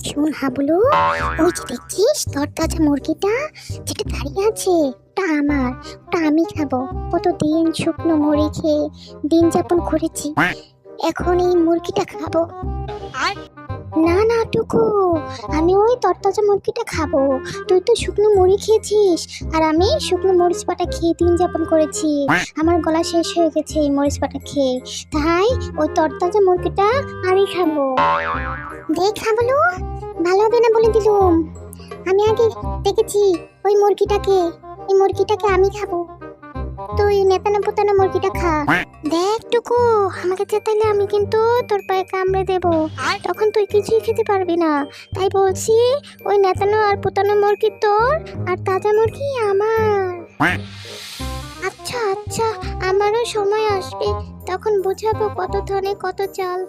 শোন হাবলু, ওই যে দেখছিস তরতাজা মুরগিটা যেটা দাঁড়িয়ে আছে, ওটা আমার, ওটা আমি খাবো। কতদিন শুকনো মুড়ি খেয়ে দিন যাপন করেছি, এখন এই মুরগিটা খাবো। না না টুকু, আমি ওই তরতাজা মুরগিটা খাবো। তুই তো শুকনো মুড়ি খেয়েছিস, আর আমি শুকনো মরিচ পাতা খেয়ে দিন যাপন করেছি। আমার গলা শেষ হয়ে গেছে এই মরিচ পাতা খেয়ে, তাই ওই তরতাজা মুরগিটা আমি খাবো। দেখ হাবলু, ভালো হবে না বলে দিলুম। আমি আগে দেখেছি ওই মুরগিটাকে, এই মুরগিটাকে আমি খাবো। তুই নেতানো পোতানো মুরগিটা খা। দেখ টুকু, আমাকে চেতাইলে আমি কিন্তু তোর পায়ে কামড়ে দেব, তখন তুই কিছুই খেতে পারবি না। তাই বলছি, ওই নেতানো আর পোতানো মুরগি তোর, আর তাজা মুরগি আমার। আচ্ছা আচ্ছা, আমারও সময় আসবে, তখন বুঝাবো কত ধনে কত চাল।